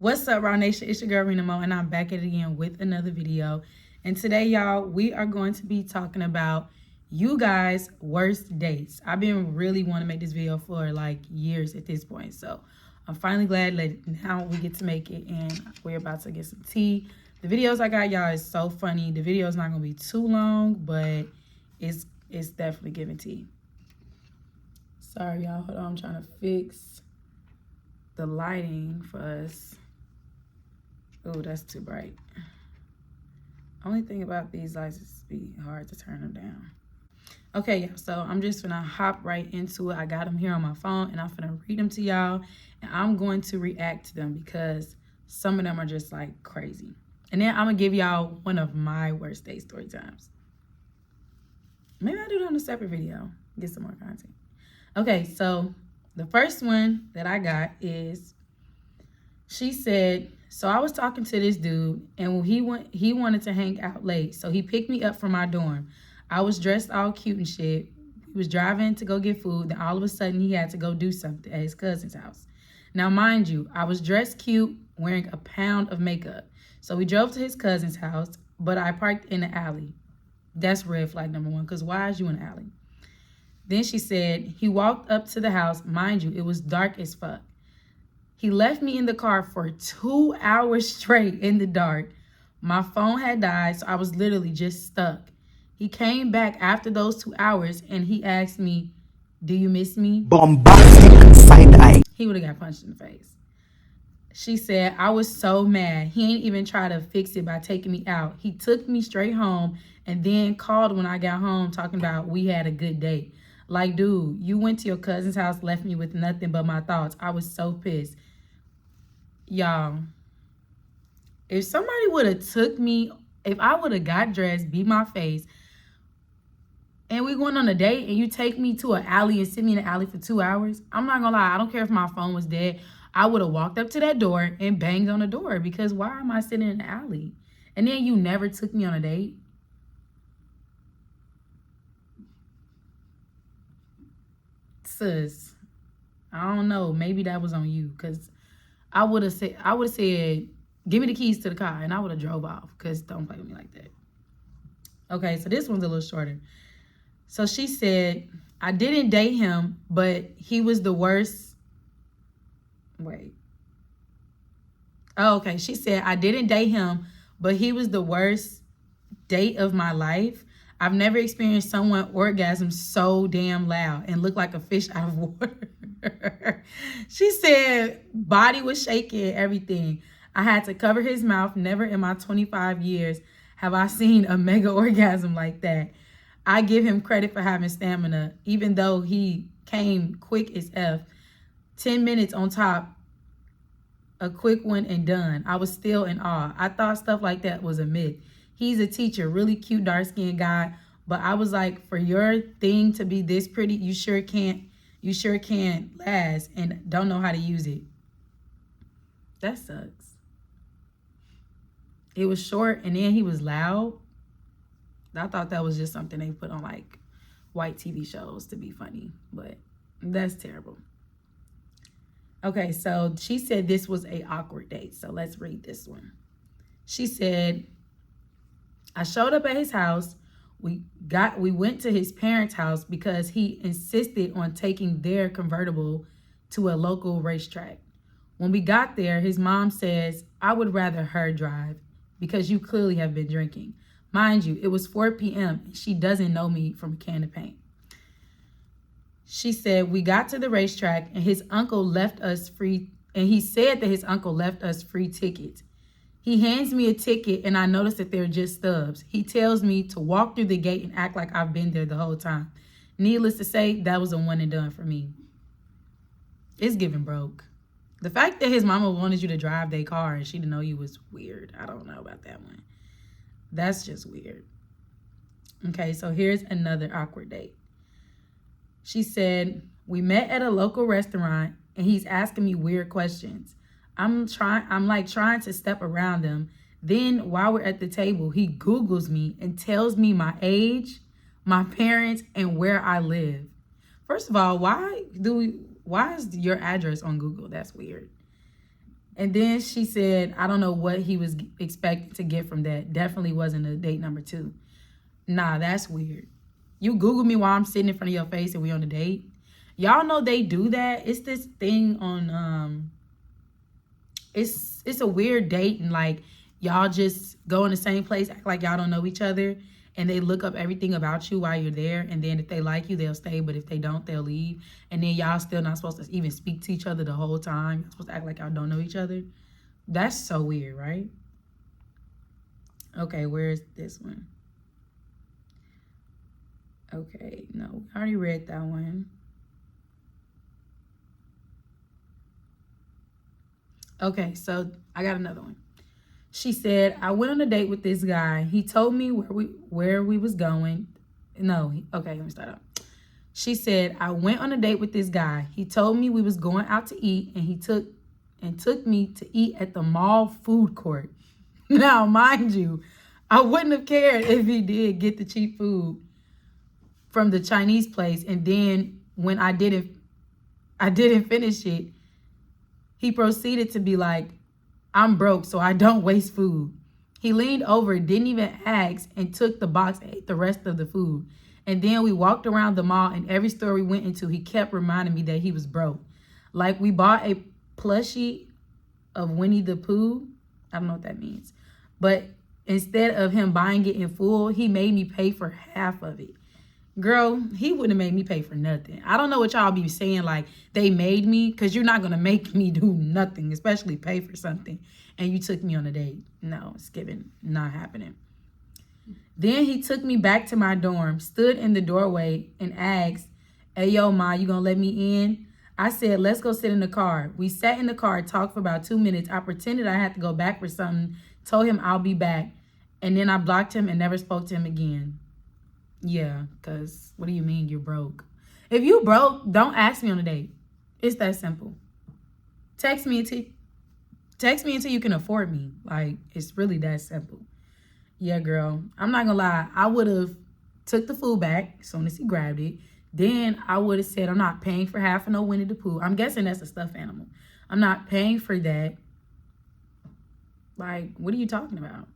What's up, Raw Nation? It's your girl, Renaalise, and I'm back at it again with another video. And today, y'all, we are going to be talking about you guys' worst dates. I've been really wanting to make this video for like years at this point. So I'm finally glad that now we get to make it, and we're about to get some tea. The videos I got, y'all, is so funny. The video is not going to be too long, but it's definitely giving tea. Sorry, y'all. Hold on. I'm trying to fix the lighting for us. Oh, that's too bright. Only thing about these lights is be hard to turn them down. Okay, y'all, so I'm just gonna hop right into it. I got them here on my phone, and I'm gonna read them to y'all, and I'm going to react to them because some of them are just like crazy. And then I'm gonna give y'all one of my worst date story times. Maybe I'll do that on a separate video, get some more content. Okay, so the first one that I got is, she said, so I was talking to this dude, and he wanted to hang out late, so he picked me up from my dorm. I was dressed all cute and shit. He was driving to go get food, then all of a sudden he had to go do something at his cousin's house. Now, mind you, I was dressed cute, wearing a pound of makeup. So we drove to his cousin's house, but I parked in the alley. That's red flag number one, because why is you in the alley? Then she said, he walked up to the house. Mind you, it was dark as fuck. He left me in the car for 2 hours straight in the dark. My phone had died, so I was literally just stuck. He came back after those 2 hours, and he asked me, do you miss me? Bombastic side eye. He would have got punched in the face. She said, I was so mad. He ain't even try to fix it by taking me out. He took me straight home and then called when I got home talking about we had a good date. Like, dude, you went to your cousin's house, left me with nothing but my thoughts. I was so pissed. Y'all, if somebody would have took me, if I would have got dressed, beat my face, and we going on a date, and you take me to an alley and sit me in the alley for 2 hours, I'm not gonna lie, I don't care if my phone was dead. I would have walked up to that door and banged on the door, because why am I sitting in the alley? And then you never took me on a date? Sis, I don't know. Maybe that was on you, because I would have said, give me the keys to the car, and I would have drove off, because don't play with me like that. Okay, so this one's a little shorter. So she said, I didn't date him, but he was the worst. Wait. Oh, okay. She said, I didn't date him, but he was the worst date of my life. I've never experienced someone orgasm so damn loud and look like a fish out of water. She said, body was shaking, everything. I had to cover his mouth. Never in my 25 years have I seen a mega orgasm like that. I give him credit for having stamina, even though he came quick as F. 10 minutes on top, a quick one and done. I was still in awe. I thought stuff like that was a myth. He's a teacher, really cute, dark-skinned guy. But I was like, for your thing to be this pretty, you sure can't last and don't know how to use it. That sucks. It was short, and then he was loud. I thought that was just something they put on like white TV shows to be funny, but that's terrible. Okay, so she said this was an awkward date. So let's read this one. She said, I showed up at his house. We went to his parents' house because he insisted on taking their convertible to a local racetrack. When we got there, his mom says, I would rather her drive because you clearly have been drinking. Mind you, it was 4 p.m. and she doesn't know me from a can of paint. She said, we got to the racetrack and his uncle left us free, and he said that his uncle left us free tickets. He hands me a ticket and I notice that they're just stubs. He tells me to walk through the gate and act like I've been there the whole time. Needless to say, that was a one and done for me. It's giving broke. The fact that his mama wanted you to drive their car and she didn't know you was weird. I don't know about that one. That's just weird. Okay, so here's another awkward date. She said, we met at a local restaurant and he's asking me weird questions. I'm trying to step around him. Then while we're at the table, he Googles me and tells me my age, my parents, and where I live. First of all, why is your address on Google? That's weird. And then she said, I don't know what he was expecting to get from that. Definitely wasn't a date number 2. Nah, that's weird. You Google me while I'm sitting in front of your face and we on a date. Y'all know they do that. It's this thing on it's a weird date, and like y'all just go in the same place, act like y'all don't know each other, and they look up everything about you while you're there, and then if they like you, they'll stay, but if they don't, they'll leave. And then y'all still not supposed to even speak to each other the whole time. You're supposed to act like y'all don't know each other. That's so weird, right? Okay, where's this one? Okay, no, we already read that one. Okay, so I got another one. She said, I went on a date with this guy. He told me where we was going. Okay, let me start up. She said, I went on a date with this guy. He told me we was going out to eat, and he took me to eat at the mall food court. Now, mind you, I wouldn't have cared if he did get the cheap food from the Chinese place, and then when I didn't finish it, he proceeded to be like, I'm broke, so I don't waste food. He leaned over, didn't even ask, and took the box and ate the rest of the food. And then we walked around the mall, and every store we went into, he kept reminding me that he was broke. Like, we bought a plushie of Winnie the Pooh. I don't know what that means. But instead of him buying it in full, he made me pay for half of it. Girl, he wouldn't have made me pay for nothing. I don't know what y'all be saying, like, they made me, because you're not going to make me do nothing, especially pay for something. And you took me on a date. No, it's given, not happening. Then he took me back to my dorm, stood in the doorway, and asked, hey, yo, Ma, you going to let me in? I said, let's go sit in the car. We sat in the car, talked for about 2 minutes. I pretended I had to go back for something, told him I'll be back. And then I blocked him and never spoke to him again. Yeah, because what do you mean you're broke? If you broke, don't ask me on a date. It's that simple. Text me until you can afford me. Like, it's really that simple. Yeah, girl, I'm not gonna lie. I would have took the food back as soon as he grabbed it. Then I would have said, I'm not paying for half of no Winnie the Pooh. I'm guessing that's a stuffed animal. I'm not paying for that. Like, what are you talking about?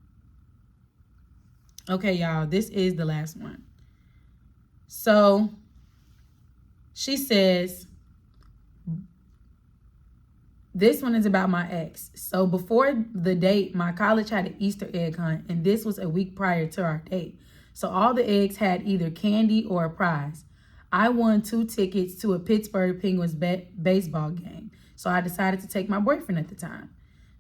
Okay, y'all, this is the last one. So she says, this one is about my ex. So before the date, my college had an Easter egg hunt, and this was a week prior to our date. So all the eggs had either candy or a prize. I won 2 tickets to a Pittsburgh Penguins baseball game. So I decided to take my boyfriend at the time.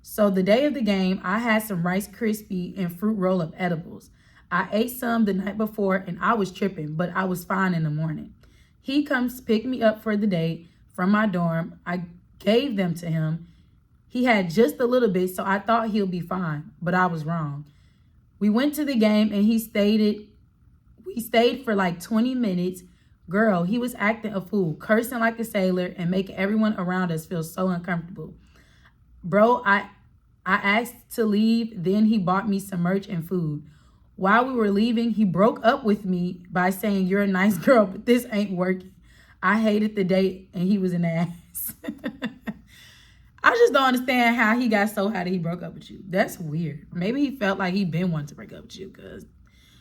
So the day of the game, I had some Rice Krispie and fruit roll-up edibles. I ate some the night before, and I was tripping, but I was fine in the morning. He comes pick me up for the date from my dorm. I gave them to him. He had just a little bit, so I thought he'll be fine, but I was wrong. We went to the game, and we stayed for like 20 minutes. Girl, he was acting a fool, cursing like a sailor, and making everyone around us feel so uncomfortable. Bro, I asked to leave, then he bought me some merch and food. While we were leaving, he broke up with me by saying, you're a nice girl, but this ain't working. I hated the date, and he was an ass. I just don't understand how he got so high that he broke up with you. That's weird. Maybe he felt like he been wanting to break up with you, because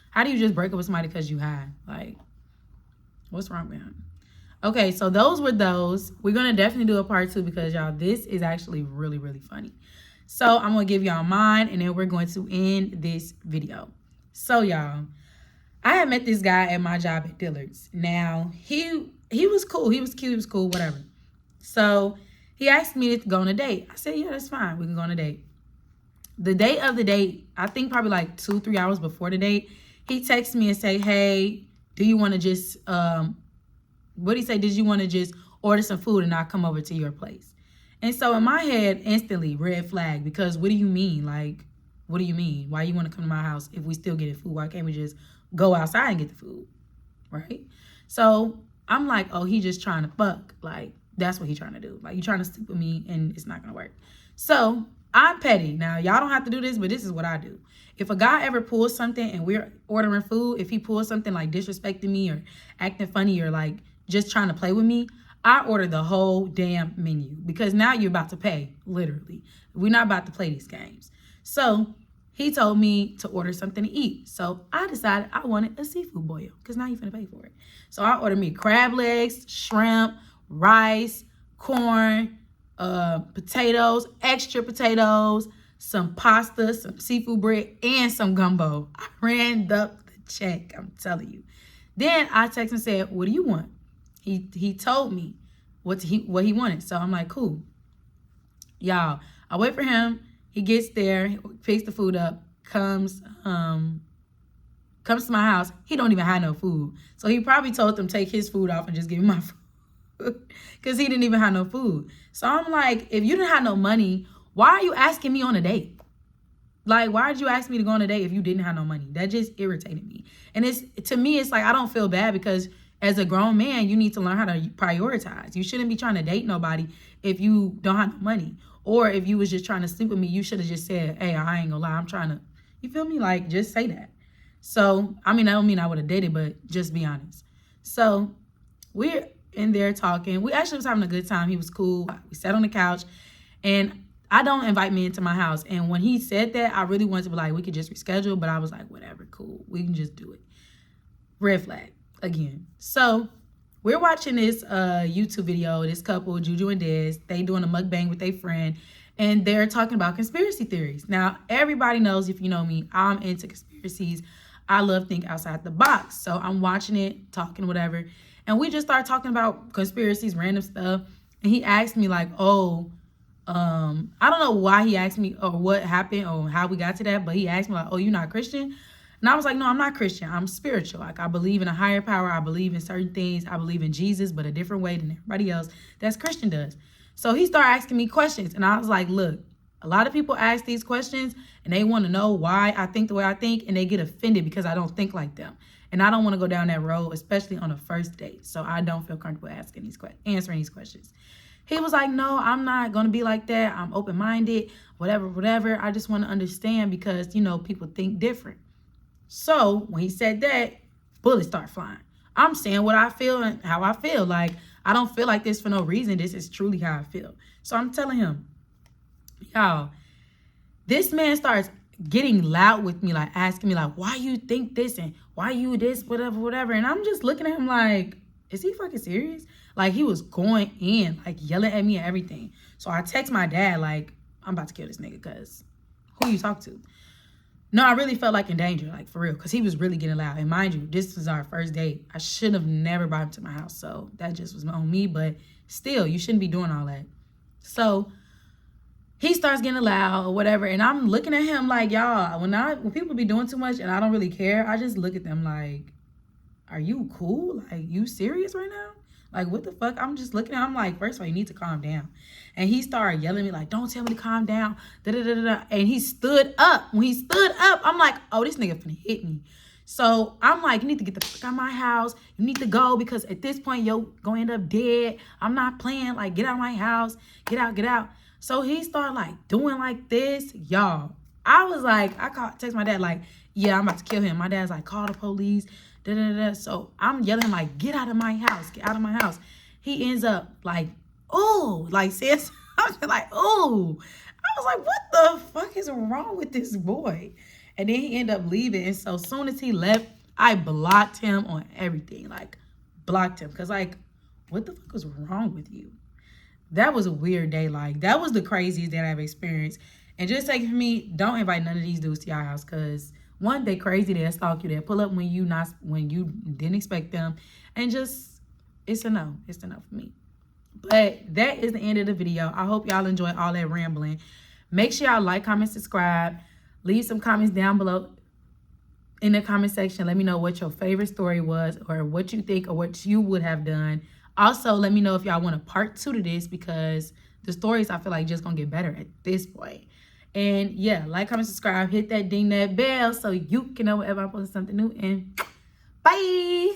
how do you just break up with somebody because you high? Like, what's wrong with him? Okay, so those were those. We're going to definitely do a part 2 because, y'all, this is actually really, really funny. So I'm going to give y'all mine, and then we're going to end this video. So, y'all, I had met this guy at my job at Dillard's. Now, he was cool. He was cute. He was cool, whatever. So he asked me to go on a date. I said, yeah, that's fine. We can go on a date. The day of the date, I think probably like 2-3 hours before the date, he texted me and say, hey, do you want to just, what did he say? Did you want to just order some food and I'll come over to your place? And so in my head, instantly, red flag, because what do you mean? Like, what do you mean? Why you want to come to my house if we still getting food? Why can't we just go outside and get the food? Right? So I'm like, oh, he just trying to fuck. Like, that's what he trying to do. Like, you trying to sleep with me and it's not going to work. So I'm petty. Now, y'all don't have to do this, but this is what I do. If a guy ever pulls something and we're ordering food, if he pulls something like disrespecting me or acting funny or like just trying to play with me, I ordered the whole damn menu because now you're about to pay, literally. We're not about to play these games. So he told me to order something to eat. So I decided I wanted a seafood boil because now you're finna pay for it. So I ordered me crab legs, shrimp, rice, corn, potatoes, extra potatoes, some pasta, some seafood bread, and some gumbo. I ran up the check, I'm telling you. Then I texted and said, what do you want? He told me what he wanted. So I'm like, cool. Y'all, I wait for him. He gets there, he picks the food up, comes to my house. He don't even have no food. So he probably told them take his food off and just give me my food because he didn't even have no food. So I'm like, if you didn't have no money, why are you asking me on a date? Like, why did you ask me to go on a date if you didn't have no money? That just irritated me. And to me, it's like, I don't feel bad because as a grown man, you need to learn how to prioritize. You shouldn't be trying to date nobody if you don't have no money. Or if you was just trying to sleep with me, you should have just said, hey, I ain't gonna lie, I'm trying to, you feel me? Like, just say that. So, I mean, I don't mean I would have dated, but just be honest. So, we're in there talking. We actually was having a good time. He was cool. We sat on the couch. And I don't invite men to my house. And when he said that, I really wanted to be like, we could just reschedule. But I was like, whatever, cool. We can just do it. Red flag again. So we're watching this YouTube video. This couple, Juju and Dez, they doing a mukbang with their friend. And they're talking about conspiracy theories. Now, everybody knows, if you know me, I'm into conspiracies. I love think outside the box. So I'm watching it, talking, whatever. And we just start talking about conspiracies, random stuff. And he asked me like, oh, I don't know why he asked me or what happened or how we got to that, but he asked me like, oh, you're not Christian? And I was like, no, I'm not Christian. I'm spiritual. Like, I believe in a higher power. I believe in certain things. I believe in Jesus, but a different way than everybody else that's Christian does. So he started asking me questions. And I was like, look, a lot of people ask these questions and they want to know why I think the way I think, and they get offended because I don't think like them. And I don't want to go down that road, especially on a first date. So I don't feel comfortable answering these questions. He was like, no, I'm not going to be like that. I'm open-minded, whatever. I just want to understand because, you know, people think different. So when he said that, bullets start flying. I'm saying what I feel and how I feel. Like, I don't feel like this for no reason. This is truly how I feel. So I'm telling him, y'all, this man starts getting loud with me, like asking me like, why you think this and why you this, whatever. And I'm just looking at him like, is he fucking serious? Like, he was going in, like yelling at me and everything. So I text my dad like, I'm about to kill this nigga because who you talk to? No, I really felt like in danger, like for real, because he was really getting loud. And mind you, this was our first date. I should have never brought him to my house. So that just was on me. But still, you shouldn't be doing all that. So he starts getting loud or whatever. And I'm looking at him like, y'all, when people be doing too much and I don't really care, I just look at them like, are you cool? Like, you serious right now? Like, what the fuck? I'm just looking at him like, first of all, you need to calm down. And he started yelling at me like, don't tell me to calm down. And he stood up. When he stood up, I'm like, oh, this nigga finna hit me. So I'm like, you need to get the fuck out of my house. You need to go because at this point, you're going to end up dead. I'm not playing. Like, get out of my house. Get out. So he started like doing like this. Y'all, I was like, text my dad like, yeah, I'm about to kill him. My dad's like, call the police. So I'm yelling like, get out of my house. Get out of my house. He ends up like, oh, like says, I was like, oh. I was like, what the fuck is wrong with this boy? And then he ended up leaving. And so as soon as he left, I blocked him on everything. Like, blocked him. Because, like, what the fuck was wrong with you? That was a weird day. Like, that was the craziest that I've experienced. And just take it from me, don't invite none of these dudes to your house. Because, one, they crazy. They'll stalk you. They'll pull up when you didn't expect them. And just, it's a no. It's a no for me. But that is the end of the video. I hope y'all enjoyed all that rambling. Make sure y'all like, comment, subscribe. Leave some comments down below in the comment section. Let me know what your favorite story was or what you think or what you would have done. Also, let me know if y'all want a part 2 to this because the stories I feel like just going to get better at this point. And yeah, like, comment, subscribe. Hit that ding that bell so you can know whenever I post something new. And bye.